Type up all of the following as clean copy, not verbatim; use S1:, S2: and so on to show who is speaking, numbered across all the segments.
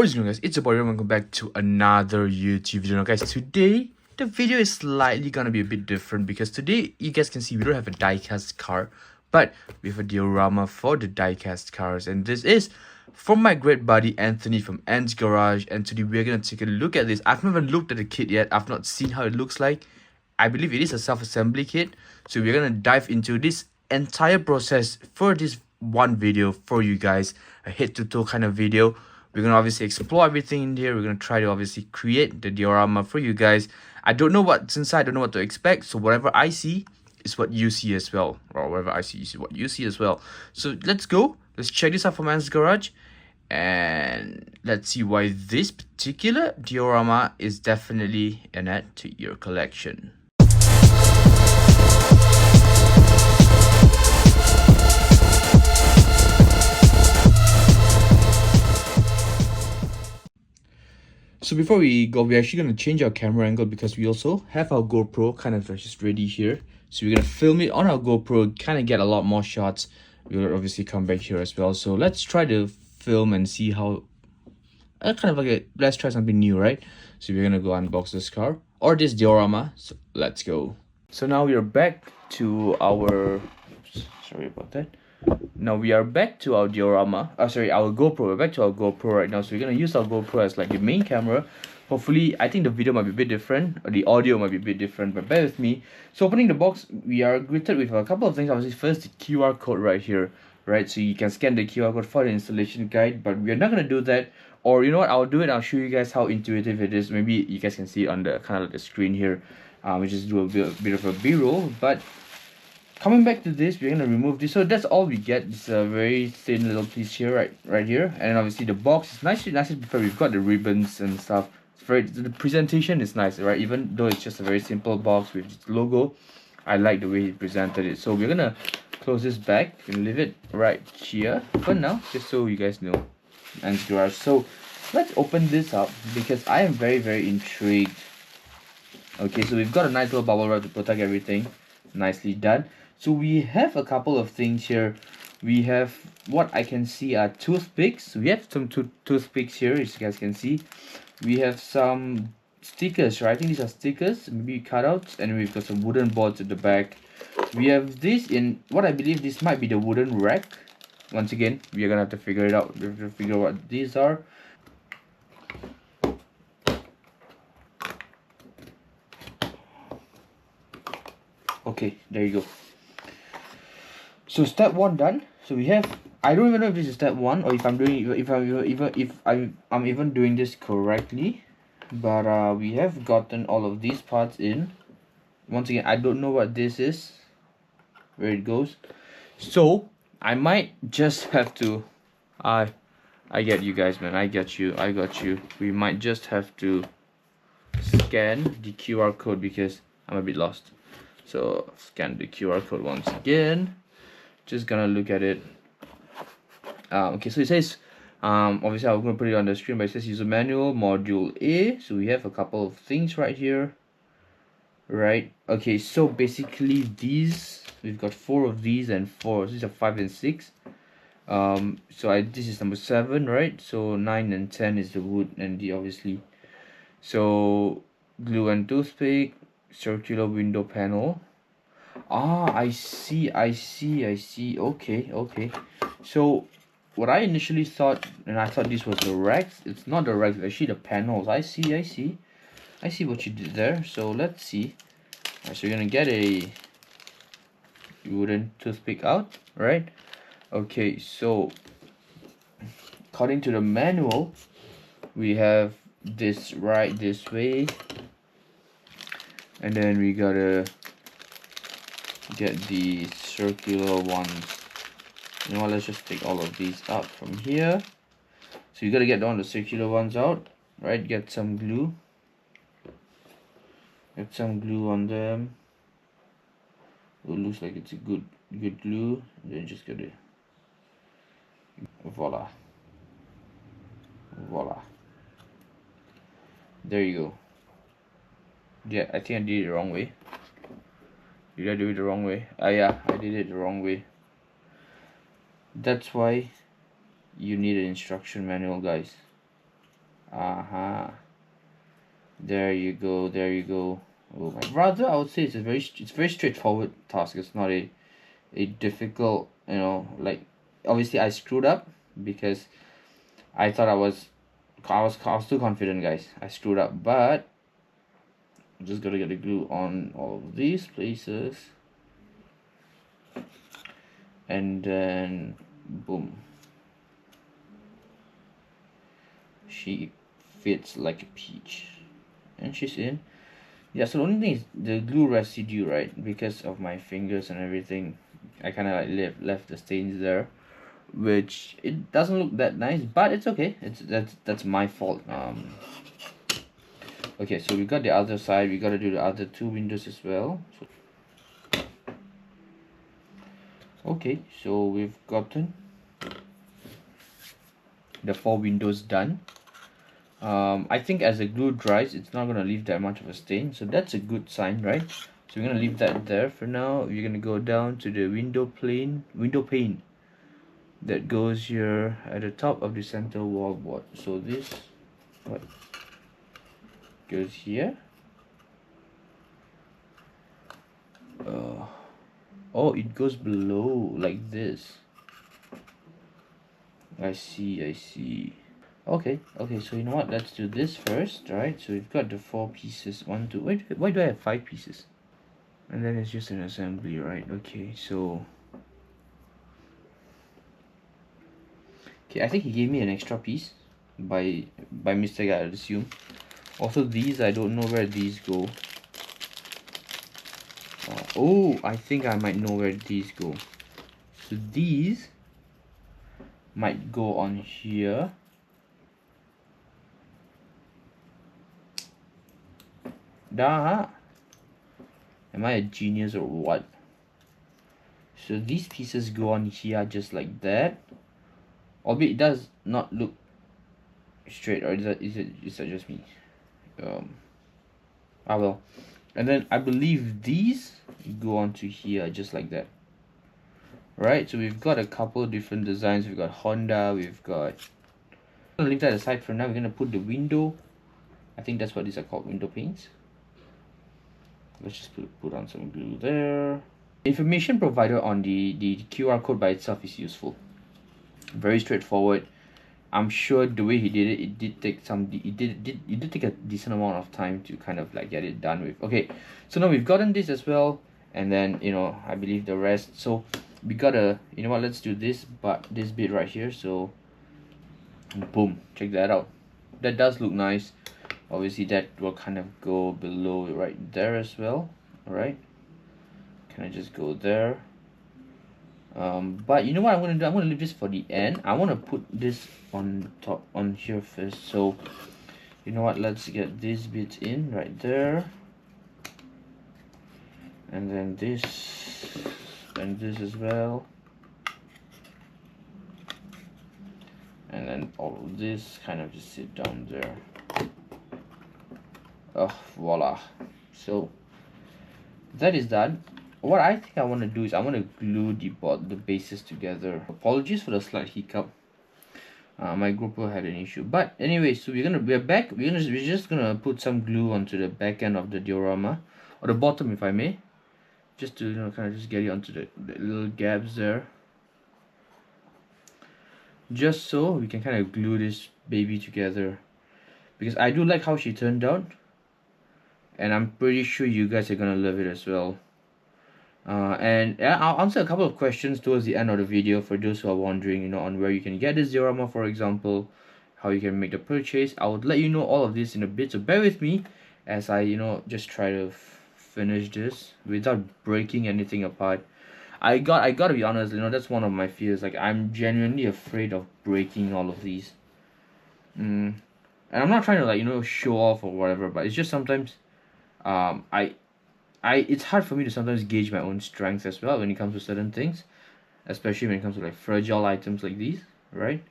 S1: What is going on, guys? It's your boy, welcome back to another YouTube video. Now, guys, today the video is slightly gonna be a bit different because today you guys can see we don't have a diecast car, but we have a diorama for the diecast cars, and this is from my great buddy Anthony from Ant's Garage. And today we're gonna take a look at this. I've never looked at the kit yet. I've not seen how it looks like. I believe it is a self-assembly kit, so we're gonna dive into this entire process for this one video for you guys, a head-to-toe kind of video. We're gonna obviously explore everything in here. We're gonna try to obviously create the diorama for you guys. I don't know what's inside, I don't know what to expect, so whatever I see is what you see as well, or whatever I see is what you see as well. So let's go, let's check this out from Ant's Garage, and let's see why this particular diorama is definitely an add to your collection. So before we go, we're actually going to change our camera angle because we also have our GoPro kind of just ready here. So we're going to film it on our GoPro, kind of get a lot more shots. We'll obviously come back here as well. So let's try to film and see how, let's try something new, right? So we're going to go unbox this car or this diorama. So let's go. So now we are back to our, sorry about that. Now we are back to our diorama, our GoPro. We're back to our GoPro right now, so we're gonna use our GoPro as like the main camera. Hopefully, I think the video might be a bit different, or the audio might be a bit different, but bear with me. So opening the box, we are greeted with a couple of things. Obviously, first the QR code right here, right? So you can scan the QR code for the installation guide, but we're not gonna do that. Or you know what, I'll do it, I'll show you guys how intuitive it is. Maybe you guys can see it on the kind of like the screen here. We just do a bit of a b-roll, but coming back to this, we're gonna remove this. So that's all we get. It's a very thin little piece here, right here. And then obviously the box is nice before. We've got the ribbons and stuff. It's very, the presentation is nice, right? Even though it's just a very simple box with its logo, I like the way he presented it. So we're gonna close this back and leave it right here for now, just so you guys know. And garage. So let's open this up because I am very, very intrigued. Okay, so we've got a nice little bubble wrap to protect everything. Nicely done. So we have a couple of things here. We have what I can see are toothpicks. We have some toothpicks here, as you guys can see. We have some stickers, right? I think these are stickers, maybe cutouts, and we've got some wooden boards at the back. We have this in what I believe this might be the wooden rack. Once again, we are gonna have to figure it out. We have to figure out what these are. Okay, there you go. So step one done. So we have, I don't even know if this is step one or if I'm doing, if I'm even doing this correctly, but we have gotten all of these parts in. Once again, I don't know what this is, where it goes, so I might just have to, I get you guys, man. I got you. We might just have to scan the QR code because I'm a bit lost. So scan the QR code once again. Just gonna look at it. Okay, so it says obviously I'm gonna put it on the screen, but it says user manual module A. So we have a couple of things right here, right? Okay, so basically these, we've got 4 of these and 4, so these are 5 and 6. So this is number 7, right? So 9 and 10 is the wood and the obviously. So glue and toothpick, circular window panel. Ah, I see. Okay. So what I initially thought, and I thought this was the racks, it's not the racks, actually the panels. I see what you did there. So let's see. So you're gonna get a wooden toothpick out, right? Okay, so according to the manual, we have this right this way, and then we gotta get the circular ones. You know what, let's just take all of these out from here. So you gotta get all the circular ones out, right? Get some glue on them. It looks like it's a good glue, and then just gotta voila, there you go. Yeah, I think I did it the wrong way. Did I do it the wrong way? Yeah, I did it the wrong way. That's why you need an instruction manual, guys. There you go, there you go. Oh my, rather I would say it's very straightforward task. It's not a difficult, you know, like obviously I screwed up because I thought I was too confident, guys. I screwed up, but I'm just gotta get the glue on all of these places, and then boom, she fits like a peach, and she's in. Yeah, so the only thing is the glue residue, right? Because of my fingers and everything, I kind of like left the stains there, which it doesn't look that nice, but it's okay. That's my fault. Okay, so we got the other side. We got to do the other two windows as well. Okay, so we've gotten the 4 windows done. I think as the glue dries, it's not gonna leave that much of a stain, so that's a good sign, right? So we're gonna leave that there for now. We're gonna go down to the window pane that goes here at the top of the center wall board. So this what goes here. Oh, it goes below like this. I see. Okay, so you know what, let's do this first, right? So we've got the 4 pieces. 1, 2, wait, why do I have 5 pieces? And then it's just an assembly, right? Okay, so okay, I think he gave me an extra piece by mistake, I'd assume. Also these, I don't know where these go. Oh, I think I might know where these go. So these might go on here. Duh. Am I a genius or what? So these pieces go on here just like that. Albeit it does not look straight, or is that just me? Well. And then I believe these go onto here just like that. Right, so we've got a couple different designs. We've got Honda, we've got... I'm gonna leave that aside for now. We're gonna put the window. I think that's what these are called, window panes. Let's just put on some glue there. Information provided on the QR code by itself is useful. Very straightforward. I'm sure the way he did it, it did take a decent amount of time to kind of like get it done with. Okay, so now we've gotten this as well, and then you know, I believe the rest. So we gotta, you know what, let's do this, but this bit right here. So boom, check that out. That does look nice. Obviously that will kind of go below right there as well. All right, can I just go there? But you know what I'm gonna do? I'm gonna leave this for the end. I want to put this on top, on here first. So you know what, let's get this bit in right there, and then this and this as well, and then all of this kind of just sit down there. Oh, voila. So that is done. What I think I want to do is I want to glue the bases together. Apologies for the slight hiccup. My GoPro had an issue, but anyway, so we're back. We're just gonna put some glue onto the back end of the diorama, or the bottom, if I may, just to, you know, kind of just get it onto the little gaps there, just so we can kind of glue this baby together, because I do like how she turned out, and I'm pretty sure you guys are gonna love it as well. And I'll answer a couple of questions towards the end of the video for those who are wondering, you know, on where you can get this diorama, for example, how you can make the purchase. I would let you know all of this in a bit, so bear with me as I, you know, just try to finish this without breaking anything apart. I gotta be honest, you know, that's one of my fears. Like, I'm genuinely afraid of breaking all of these. And I'm not trying to, like, you know, show off or whatever, but it's just sometimes it's hard for me to sometimes gauge my own strength as well when it comes to certain things, especially when it comes to like fragile items like these, right?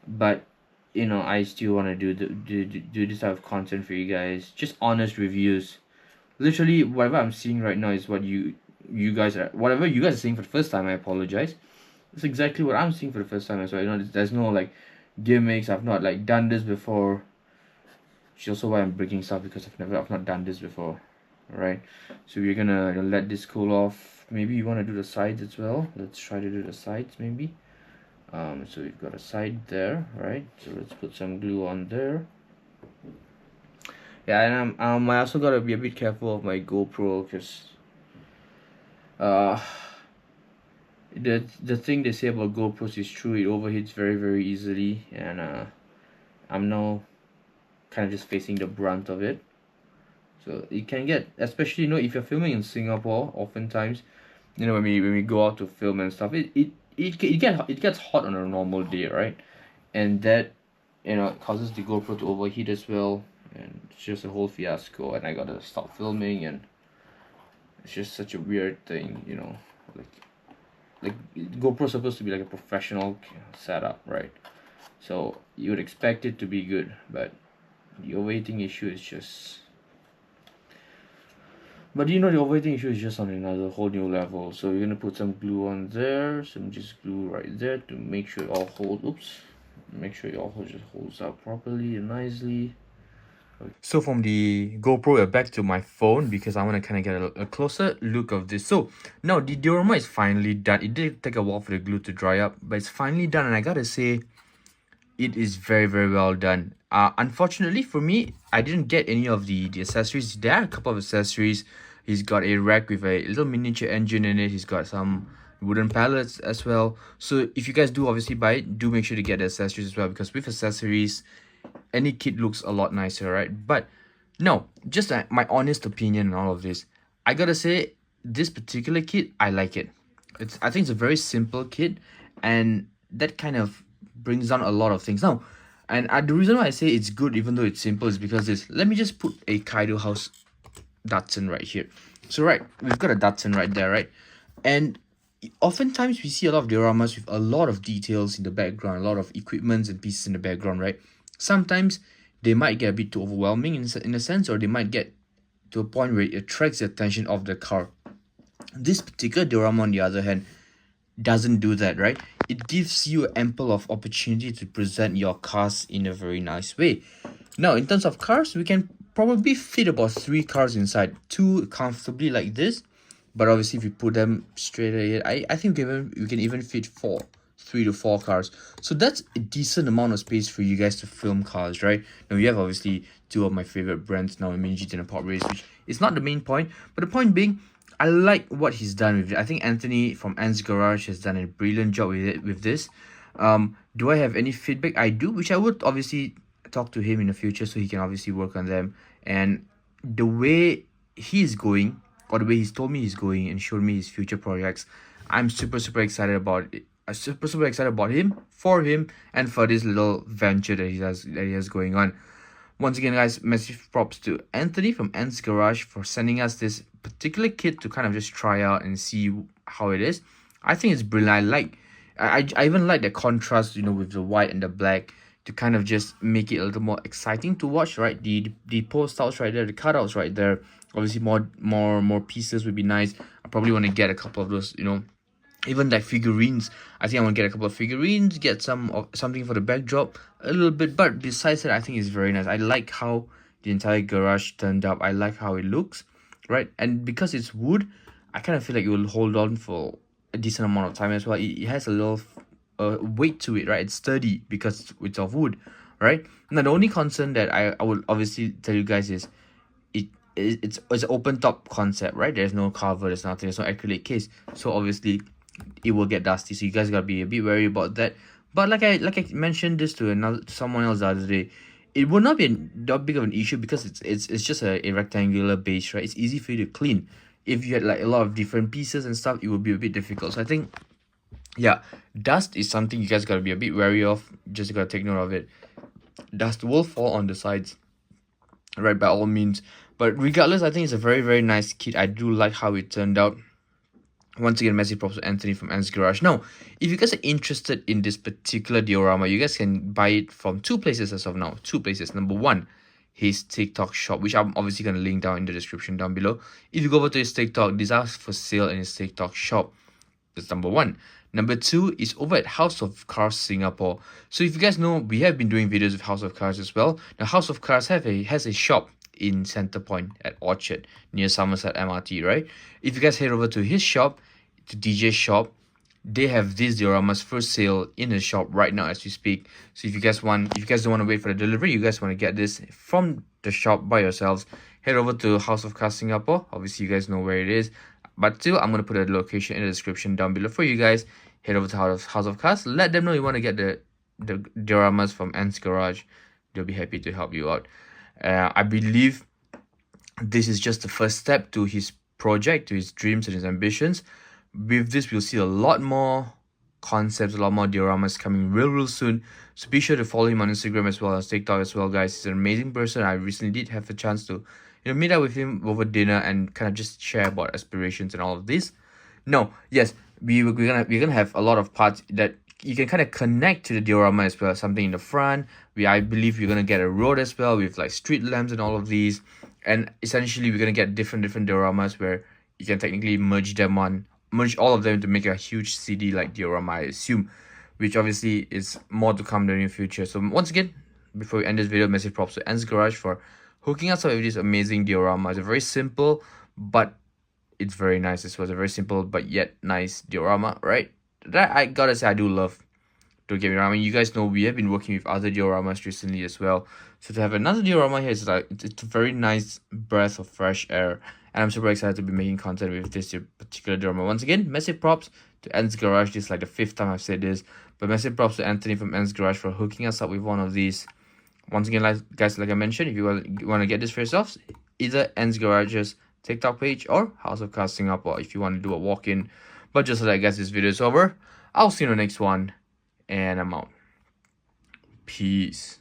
S1: But you know, I still want to do this type of content for you guys, just honest reviews. Literally, whatever I'm seeing right now is what you guys are, whatever you guys are seeing for the first time. I apologize. It's exactly what I'm seeing for the first time as well. You know, there's no like gimmicks. I've not like done this before. which is also why I'm breaking stuff, because I've not done this before. Alright, so we're gonna let this cool off. Maybe you want to do the sides as well. Let's try to do the sides maybe. So we've got a side there, right? So let's put some glue on there. Yeah, and I also gotta be a bit careful of my GoPro, because the thing they say about GoPros is true. It overheats very easily, and I'm now kind of just facing the brunt of it. So it can get, especially if you're filming in Singapore, oftentimes when we go out to film and stuff, it gets hot on a normal day, right? And that causes the GoPro to overheat as well, and it's just a whole fiasco, and I gotta stop filming, and it's just such a weird thing, like GoPro's supposed to be like a professional setup, right? So you would expect it to be good, but the overheating issue is just the overheating issue is just on another whole new level. So we're gonna put some glue on there, some just glue right there to make sure it all holds. Make sure it all just holds up properly and nicely. So from the GoPro, we're back to my phone, because I want to kind of get a closer look of this. So now the diorama is finally done. It did take a while for the glue to dry up, but it's finally done, and I gotta say, it is very well done. Unfortunately for me, I didn't get any of the accessories. There are a couple of accessories. He's got a rack with a little miniature engine in it. He's got some wooden pallets as well. So if you guys do obviously buy it, do make sure to get the accessories as well, because with accessories, any kit looks a lot nicer, right? But no, just my honest opinion on all of this, I gotta say, this particular kit, I like it. I think it's a very simple kit, and that kind of brings down a lot of things. Now, and the reason why I say it's good even though it's simple is because let me just put a Kaido House Datsun right here. So right, we've got a Datsun right there, right? And oftentimes we see a lot of dioramas with a lot of details in the background, a lot of equipments and pieces in the background, right? Sometimes they might get a bit too overwhelming in a sense, or they might get to a point where it attracts the attention of the car. This particular diorama, on the other hand, doesn't do that, right? It gives you ample of opportunity to present your cars in a very nice way. Now, in terms of cars, we can probably fit about 3 cars inside, 2 comfortably like this, but obviously if you put them straight ahead, I think we can even fit 3 to 4 cars. So that's a decent amount of space for you guys to film cars, right? Now we have obviously 2 of my favorite brands now, Mini GT and Pop Race, which is not the main point, but the point being, I like what he's done with it. I think Anthony from Ant's Garage has done a brilliant job with this. Do I have any feedback? I do, which I would obviously talk to him in the future, so he can obviously work on them. And the way he's going, or the way he's told me he's going and showed me his future projects, I'm super excited about it. I'm super excited about him, for him, and for this little venture that he has going on. Once again, guys, massive props to Anthony from Ant's Garage for sending us this particular kit to kind of just try out and see how it is. I think it's brilliant. I even like the contrast, with the white and the black, to kind of just make it a little more exciting to watch, right? The post outs right there, the cutouts right there. Obviously, more pieces would be nice. I probably want to get a couple of those, even like figurines. I think I want to get a couple of figurines, get something for the backdrop a little bit, but besides that, I think it's very nice. I like how the entire garage turned up. I like how it looks, right? And because it's wood, I kind of feel like it will hold on for a decent amount of time as well. It has a little weight to it, right? It's sturdy because it's of wood, right? Now the only concern that I would obviously tell you guys is it's an open top concept, right? There's no cover, there's nothing, there's no acrylic case, so obviously it will get dusty, so you guys gotta be a bit wary about that. But like I mentioned this to someone else the other day, it would not be that big of an issue because it's just a rectangular base, right? It's easy for you to clean. If you had like a lot of different pieces and stuff, it would be a bit difficult. So I think, yeah, dust is something you guys gotta be a bit wary of. Just gotta take note of it. Dust will fall on the sides, right, by all means. But regardless, I think it's a very nice kit. I do like how it turned out. Once again, massive props to Anthony from Ant's Garage. Now, if you guys are interested in this particular diorama, you guys can buy it from 2 places as of now. 2 places. Number 1, his TikTok shop, which I'm obviously going to link down in the description down below. If you go over to his TikTok, these are for sale in his TikTok shop. That's number 1. Number 2 is over at House of Cars Singapore. So if you guys know, we have been doing videos with House of Cars as well. Now House of Cars has a shop in Centerpoint at Orchard near Somerset MRT, right? If you guys head over to his shop, to DJ's shop, they have these dioramas for sale in the shop right now as we speak. So if you guys don't want to wait for the delivery, you guys want to get this from the shop by yourselves, head over to House of Cars Singapore. Obviously you guys know where it is, but still I'm going to put a location in the description down below for you guys. Head over to House of Cars, let them know you want to get the dioramas from Ants Garage. They'll be happy to help you out. I believe this is just the first step to his project, to his dreams and his ambitions. With this, we'll see a lot more concepts, a lot more dioramas coming real soon. So be sure to follow him on Instagram as well as TikTok as well, guys. He's an amazing person. I recently did have a chance to meet up with him over dinner and kind of just share about aspirations and all of this. No, yes, we're gonna have a lot of parts that you can kind of connect to the diorama as well. Something in the front. I believe we're gonna get a road as well with like street lamps and all of these. And essentially, we're gonna get different dioramas where you can technically merge all of them to make a huge CD like diorama, I assume, which obviously is more to come in the near future. So once again, before we end this video, massive props to Ants Garage for hooking us up with this amazing diorama. It's a very simple, but it's very nice. This was a very simple but yet nice diorama, right? That I gotta say I do love. Don't get me wrong. I mean, you guys know we have been working with other dioramas recently as well. So to have another diorama here is like it's a very nice breath of fresh air. And I'm super excited to be making content with this particular diorama. Once again, massive props to Ants Garage. This is like the 5th time I've said this. But massive props to Anthony from Ants Garage for hooking us up with one of these. Once again, guys, like I mentioned, if you want to get this for yourselves, either Ants Garage's TikTok page or House of Cars Singapore if you want to do a walk-in. But just like guys, this video is over. I'll see you in the next one. And I'm out. Peace.